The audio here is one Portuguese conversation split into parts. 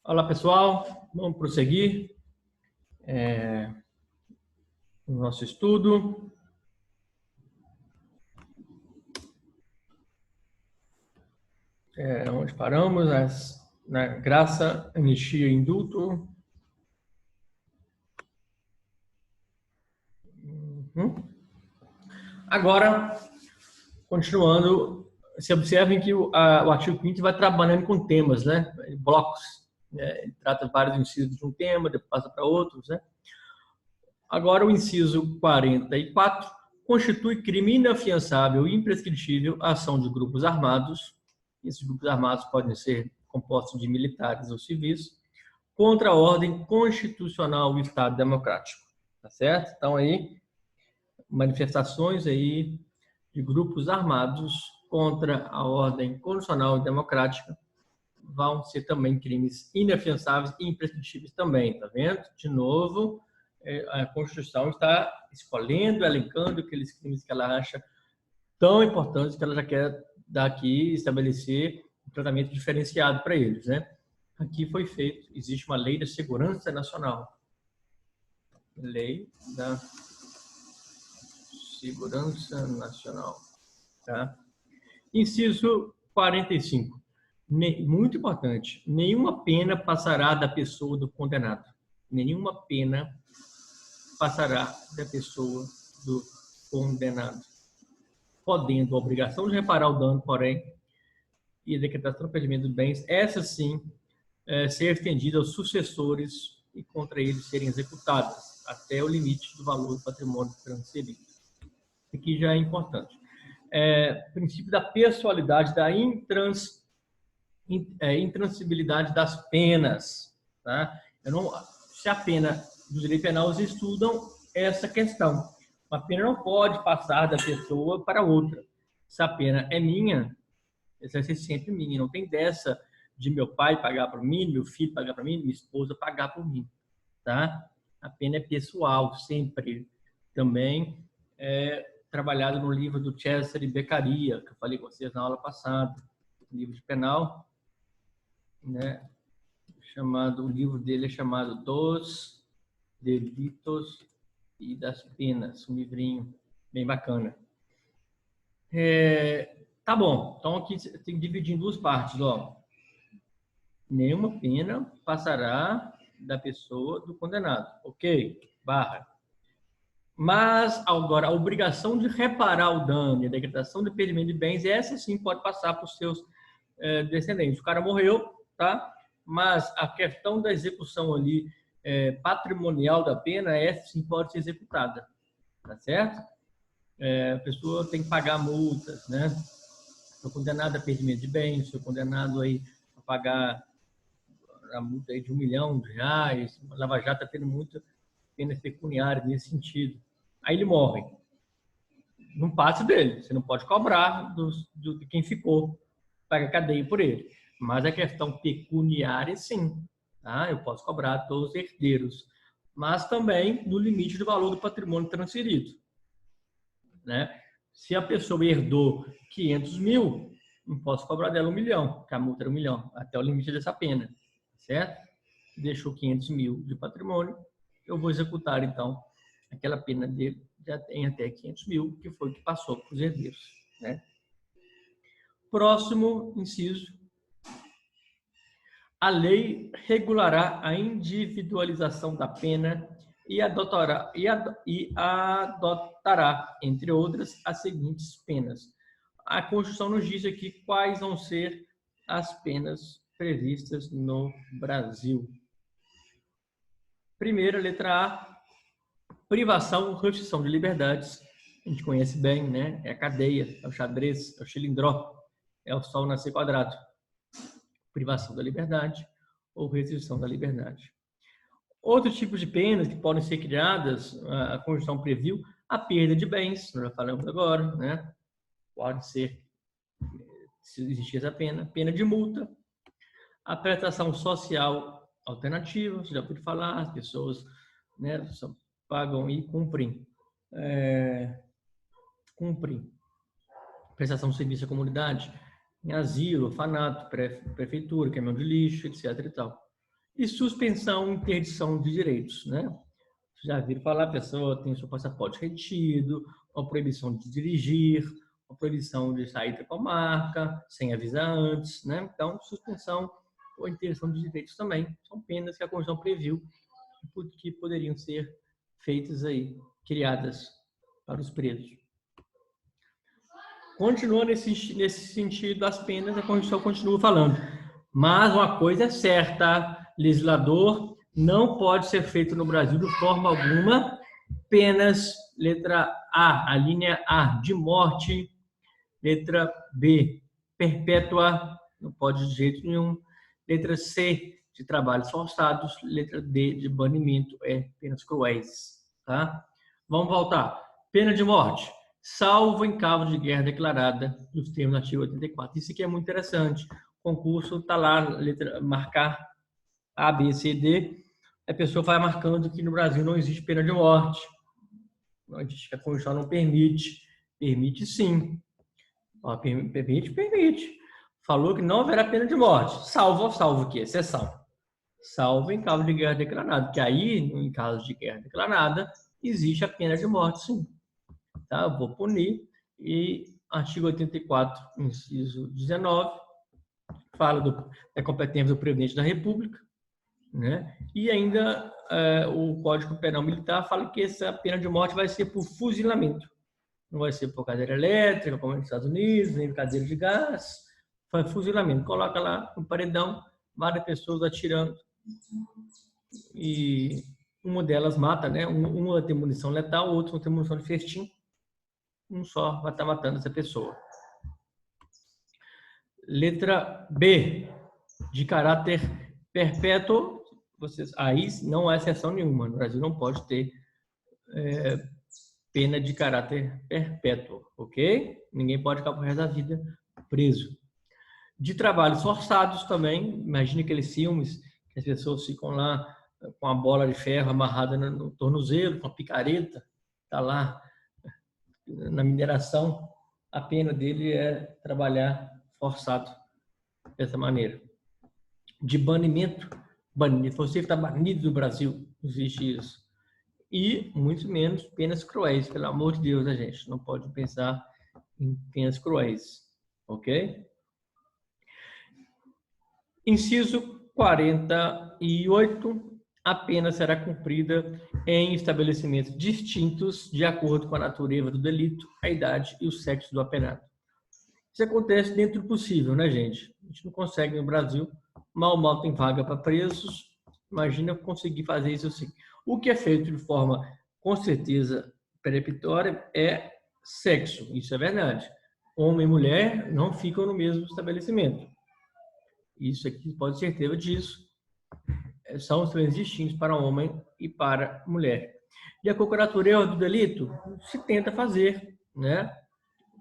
Olá, pessoal. Vamos prosseguir o nosso estudo. Onde paramos? Na graça, anistia e indulto. Agora, continuando, se observem que o artigo 5º vai trabalhando com temas, né? Blocos. Ele trata vários incisos de um tema, depois passa para outros, né? Agora, o inciso 44 constitui crime inafiançável e imprescritível a ação de grupos armados. Esses grupos armados podem ser compostos de militares ou civis, contra a ordem constitucional do Estado Democrático. Tá certo? Então, aí, manifestações aí de grupos armados contra a ordem constitucional e democrática vão ser também crimes inafiançáveis e imprescritíveis também, tá vendo? De novo, a Constituição está escolhendo, elencando aqueles crimes que ela acha tão importantes que ela já quer dar aqui, estabelecer um tratamento diferenciado para eles, né? Aqui foi feito, existe uma lei da segurança nacional. Lei da segurança nacional, tá? Inciso 45. Muito importante. Nenhuma pena passará da pessoa do condenado. Nenhuma pena passará da pessoa do condenado. Podendo a obrigação de reparar o dano, porém, e a decretação do perdimento de bens, essa sim, ser estendida aos sucessores e contra eles serem executadas, até o limite do valor do patrimônio transferido. Aqui já é importante. Princípio da pessoalidade, da intransibilidade das penas. Tá? Se a pena do direito penal, eles estudam essa questão. Uma pena não pode passar da pessoa para outra. Se a pena é minha, essa vai ser sempre minha. Não tem dessa de meu pai pagar para mim, meu filho pagar para mim, minha esposa pagar por mim. Tá? A pena é pessoal, sempre. Também trabalhado no livro do Cesare Beccaria, que eu falei com vocês na aula passada, livro de penal, né? O livro dele é chamado Dos Delitos e das Penas, um livrinho bem bacana. Tá bom, então aqui tem que dividir em duas partes, ó. Nenhuma pena passará da pessoa do condenado, ok? Barra. Mas, agora, a obrigação de reparar o dano e a decretação de perdimento de bens, essa sim pode passar para os seus descendentes. O cara morreu, tá? Mas a questão da execução ali patrimonial da pena, essa sim pode ser executada, tá certo? A pessoa tem que pagar multas, né? Foi condenado a perdimento de bens, foi condenado aí a pagar a multa aí de R$1 milhão. A Lava Jato está tendo muita pena pecuniária nesse sentido. Aí ele morre. Não passa dele. Você não pode cobrar de quem ficou, paga cadeia por ele. Mas a questão pecuniária, sim. Tá? Eu posso cobrar todos os herdeiros. Mas também no limite do valor do patrimônio transferido. Né? Se a pessoa herdou 500 mil, não posso cobrar dela 1 milhão, porque a multa era 1 milhão, até o limite dessa pena. Certo? Deixou 500 mil de patrimônio, eu vou executar, então, aquela pena dele, já tem até 500 mil, que foi o que passou para os herdeiros. Né? Próximo inciso. A lei regulará a individualização da pena e adotará, entre outras, as seguintes penas. A Constituição nos diz aqui quais vão ser as penas previstas no Brasil. Primeira, letra A, privação, restrição de liberdades. A gente conhece bem, né? É a cadeia, é o xadrez, é o xilindró, é o sol nascer quadrado. Privação da liberdade ou restrição da liberdade. Outros tipos de penas que podem ser criadas, a Constituição previu a perda de bens, nós já falamos agora, né? Pode ser, se existir essa pena de multa, a prestação social alternativa, você já pode falar, as pessoas, né, só pagam e cumprem. Prestação de serviço à comunidade, em asilo, orfanato, prefeitura, caminhão de lixo, etc. e tal. e suspensão e interdição de direitos, né? Já viram falar, a pessoa tem seu passaporte retido, uma proibição de dirigir, uma proibição de sair da comarca, sem avisar antes, né? Então, suspensão ou interdição de direitos também são penas que a Constituição previu que poderiam ser feitas aí, criadas para os presos. Continua nesse sentido as penas, a Constituição continua falando. Mas uma coisa é certa, legislador não pode ser feito no Brasil de forma alguma penas, letra A, a linha A, de morte, letra B, perpétua, não pode de jeito nenhum, letra C, de trabalhos forçados, letra D, de banimento, penas cruéis, tá? Vamos voltar. Pena de morte, salvo em causa de guerra declarada, nos termos do artigo 84. Isso aqui é muito interessante. O concurso está lá, letra marcar A, B, C, D. A pessoa vai marcando que no Brasil não existe pena de morte. A Constituição não permite. Permite sim. Permite. Falou que não haverá pena de morte. Salvo o quê? Exceção. Salvo em caso de guerra declarada. Que aí, em caso de guerra declarada, existe a pena de morte, sim. Tá? Eu vou punir. E artigo 84, inciso 19, fala da competência do presidente da República, né? E ainda o Código Penal Militar fala que essa pena de morte vai ser por fuzilamento. Não vai ser por cadeira elétrica, como nos Estados Unidos, nem cadeira de gás. Foi fuzilamento. Coloca lá no paredão, várias pessoas atirando. E uma delas mata, né? Uma tem munição letal, o outro tem munição de festim. Um só vai estar matando essa pessoa. Letra B, de caráter perpétuo. Aí não há exceção nenhuma. No Brasil não pode ter pena de caráter perpétuo, ok? Ninguém pode ficar por resto da vida preso. De trabalhos forçados também. Imagine aqueles filmes que as pessoas ficam lá com a bola de ferro amarrada no tornozelo, com a picareta, está lá na mineração. A pena dele é trabalhar forçado dessa maneira. De banimento, você está banido do Brasil, não existe isso. E, muito menos, penas cruéis, pelo amor de Deus, a gente não pode pensar em penas cruéis, ok? Inciso 48, a pena será cumprida em estabelecimentos distintos de acordo com a natureza do delito, a idade e o sexo do apenado. Isso acontece dentro do possível, né, gente? A gente não consegue no Brasil, mal tem vaga para presos, imagina conseguir fazer isso assim. O que é feito de forma, com certeza, peremptória é sexo, isso é verdade. Homem e mulher não ficam no mesmo estabelecimento. Isso aqui pode ter certeza disso. São os três distintos para homem e para mulher. De acordo com a natureza do delito, se tenta fazer, né?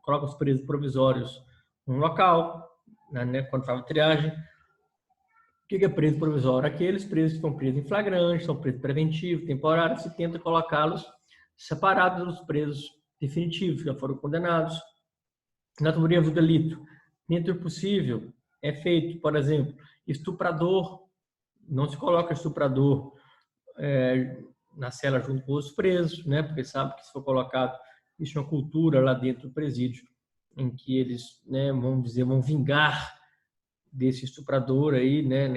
Coloca os presos provisórios num local, né? Quando fala triagem. O que é preso provisório? Aqueles presos que estão presos em flagrante, são presos preventivos, temporários, se tenta colocá-los separados dos presos definitivos, que já foram condenados. Natureza do delito. Dentro do possível, é feito, por exemplo, estuprador, não se coloca estuprador na cela junto com os presos, né? Porque sabe que se for colocado, isso é uma cultura lá dentro do presídio, em que eles, né, vão vingar desse estuprador aí, né?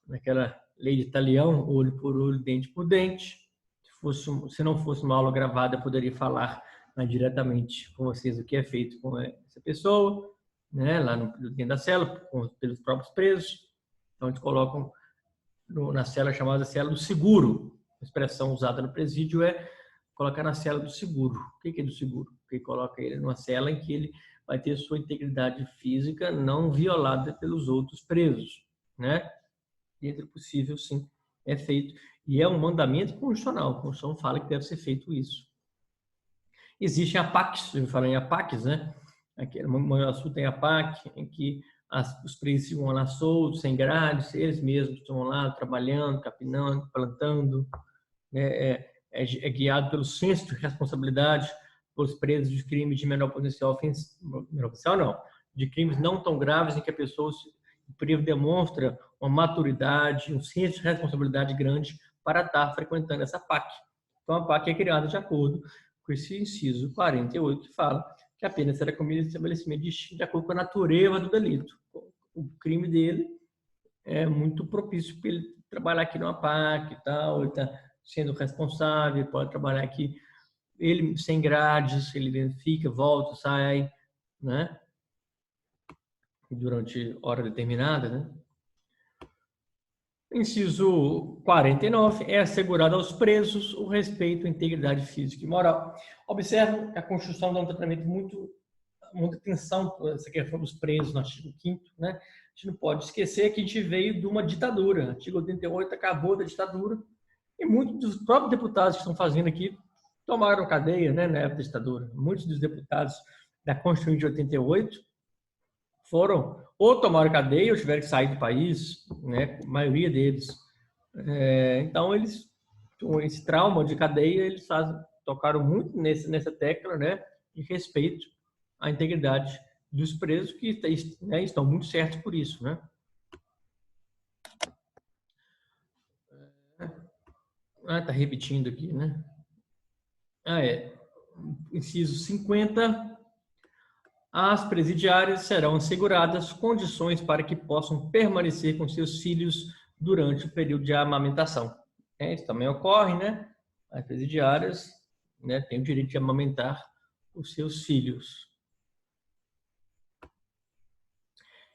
Naquela lei de talião, olho por olho, dente por dente. Se não fosse uma aula gravada, eu poderia falar diretamente com vocês o que é feito com essa pessoa, né? Lá dentro da cela, pelos próprios presos. Então, eles colocam na cela chamada cela do seguro. A expressão usada no presídio é colocar na cela do seguro. O que é do seguro? Porque coloca ele numa cela em que ele vai ter sua integridade física não violada pelos outros presos, né? Dentro do possível, sim, é feito. E é um mandamento constitucional. A Constituição fala que deve ser feito isso. Existem APACs, eu falei em APACs, né? Aqui no Manhuaçu tem APAC, em que os presos ficam lá soltos, sem grades, eles mesmos estão lá trabalhando, capinando, plantando, né? É guiado pelo senso de responsabilidade pelos presos de crimes de menor potencial ofensivo, de crimes não tão graves em que a pessoa o Prevo demonstra uma maturidade, um senso de responsabilidade grande para estar frequentando essa PAC. Então, a PAC é criada de acordo com esse inciso 48, que fala que a pena será cometida em estabelecimento distinto de acordo com a natureza do delito. O crime dele é muito propício para ele trabalhar aqui numa PAC e tal, ele está sendo responsável, pode trabalhar aqui, ele sem grades, ele fica, volta, sai, né? Durante hora determinada, né? Inciso 49 é assegurado aos presos o respeito à integridade física e moral. Observe que a Constituição dá um tratamento muita atenção para essa questão dos presos no artigo 5º, né? A gente não pode esquecer que a gente veio de uma ditadura. O artigo 88 acabou da ditadura e muitos dos próprios deputados que estão fazendo aqui tomaram cadeia, né, na época da ditadura. Muitos dos deputados da Constituição de 88 foram ou tomaram cadeia ou tiveram que sair do país, né, a maioria deles. Então, eles, com esse trauma de cadeia, eles tocaram muito nessa tecla, né, de respeito à integridade dos presos, que, né, estão muito certos por isso, né? Tá repetindo aqui, né? Inciso 50. As presidiárias serão asseguradas condições para que possam permanecer com seus filhos durante o período de amamentação. Isso também ocorre, né? As presidiárias, né, têm o direito de amamentar os seus filhos.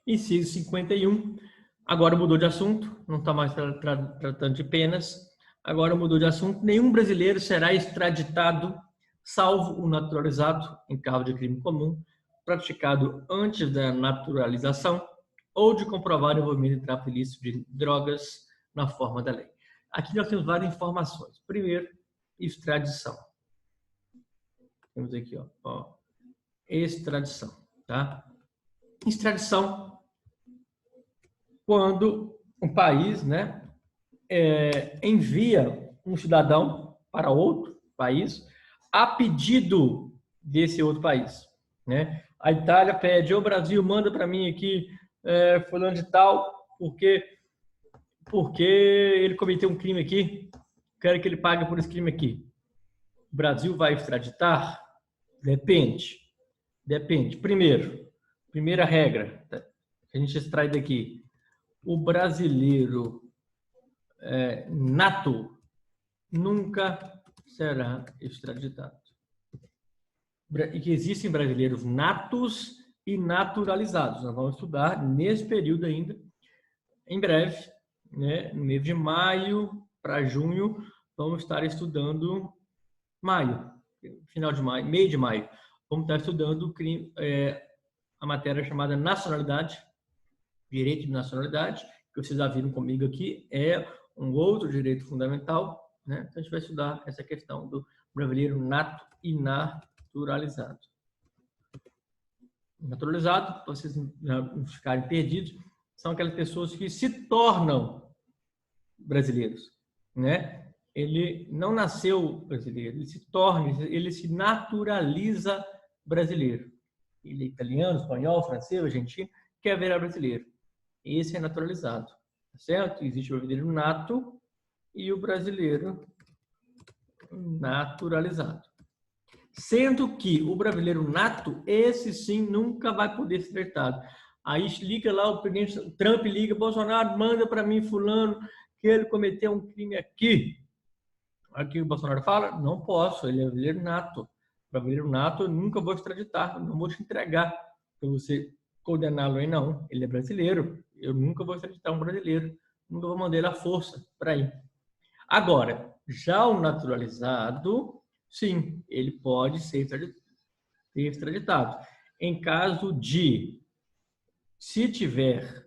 Inciso 51. Agora mudou de assunto, não está mais tratando de penas. Agora mudou de assunto. Nenhum brasileiro será extraditado, salvo o naturalizado em caso de crime comum, praticado antes da naturalização ou de comprovado envolvimento em tráfico ilícito de drogas na forma da lei. Aqui nós temos várias informações. Primeiro, extradição. Temos aqui, ó, extradição, tá? Extradição, quando um país, né, envia um cidadão para outro país a pedido desse outro país, né? A Itália pede, o Brasil manda para mim aqui fulano de tal, porque ele cometeu um crime aqui, quero que ele pague por esse crime aqui. O Brasil vai extraditar? Depende. Primeira regra que a gente extrai daqui: o brasileiro nato nunca será extraditado. E que existem brasileiros natos e naturalizados. Nós vamos estudar nesse período ainda, em breve, né? No mês de maio para junho, vamos estar estudando final de maio, meio de maio, vamos estar estudando a matéria chamada nacionalidade, direito de nacionalidade, que vocês já viram comigo aqui, é um outro direito fundamental, né? Então, a gente vai estudar essa questão do brasileiro nato e naturalizado. Naturalizado, para vocês não ficarem perdidos, são aquelas pessoas que se tornam brasileiros, né? Ele não nasceu brasileiro, ele se naturaliza brasileiro. Ele é italiano, espanhol, francês, argentino, quer virar brasileiro. Esse é naturalizado, certo? Existe o brasileiro nato e o brasileiro naturalizado. Sendo que o brasileiro nato, esse sim nunca vai poder ser tratado. Aí liga lá, o presidente Trump liga, Bolsonaro, manda para mim fulano que ele cometeu um crime aqui. Aqui o Bolsonaro fala, não posso, ele é brasileiro nato. Brasileiro nato, eu nunca vou extraditar, não vou te entregar para você condená-lo aí, não. Ele é brasileiro, eu nunca vou extraditar um brasileiro, nunca vou mandar ele à força para ir. Agora, já o naturalizado, sim, ele pode ser extraditado. Em caso de, se tiver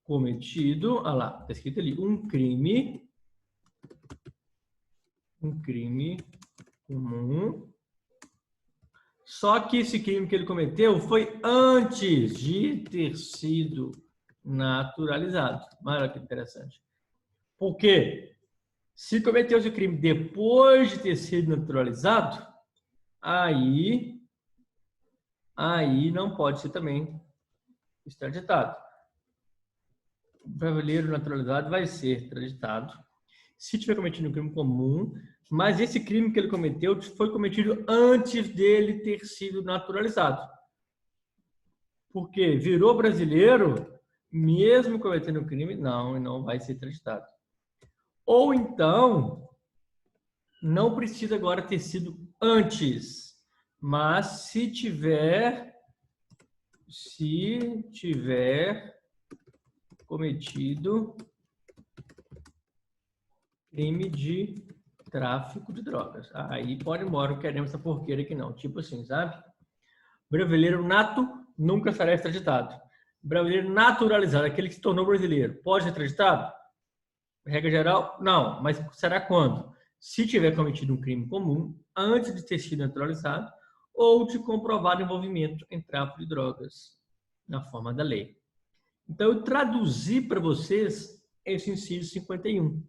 cometido, olha lá, está escrito ali, um crime comum, só que esse crime que ele cometeu foi antes de ter sido naturalizado. Olha que interessante. Por quê? Se cometeu esse crime depois de ter sido naturalizado, aí não pode ser também extraditado. brasileiro naturalizado vai ser extraditado se tiver cometido um crime comum, mas esse crime que ele cometeu foi cometido antes dele ter sido naturalizado. Porque virou brasileiro, mesmo cometendo um crime, não vai ser extraditado. Ou então, não precisa agora ter sido antes, mas se tiver cometido crime de tráfico de drogas. Aí pode embora, queremos essa porqueira aqui não. Tipo assim, sabe? Brasileiro nato nunca será extraditado. Brasileiro naturalizado, aquele que se tornou brasileiro, pode ser extraditado? Regra geral, não. Mas será quando? Se tiver cometido um crime comum antes de ter sido naturalizado ou de comprovado envolvimento em tráfico de drogas na forma da lei. Então, eu traduzi para vocês esse inciso 51.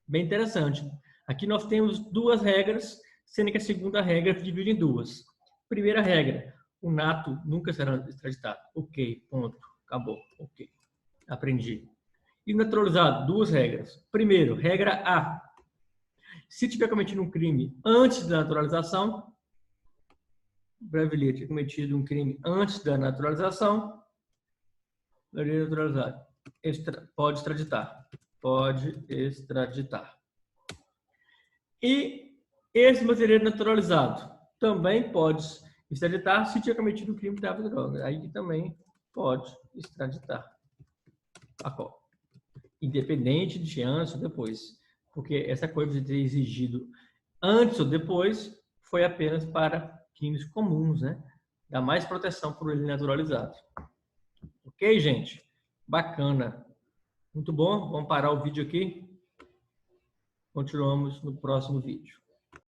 Bem interessante. Aqui nós temos duas regras, sendo que a segunda regra divide em duas. Primeira regra, o nato nunca será extraditado. Ok, ponto. Acabou. Ok. Aprendi. E naturalizado, duas regras. Primeiro, regra A. Se tiver cometido um crime antes da naturalização, o brasileiro tinha cometido um crime antes da naturalização, o brasileiro naturalizado pode extraditar. Pode extraditar. E esse brasileiro naturalizado também pode extraditar se tiver cometido um crime de tráfico de drogas. Aí também pode extraditar. Independente de antes ou depois. Porque essa coisa de ter exigido antes ou depois foi apenas para crimes comuns, né? Dá mais proteção para ele naturalizado. Ok, gente? Bacana. Muito bom. Vamos parar o vídeo aqui. Continuamos no próximo vídeo.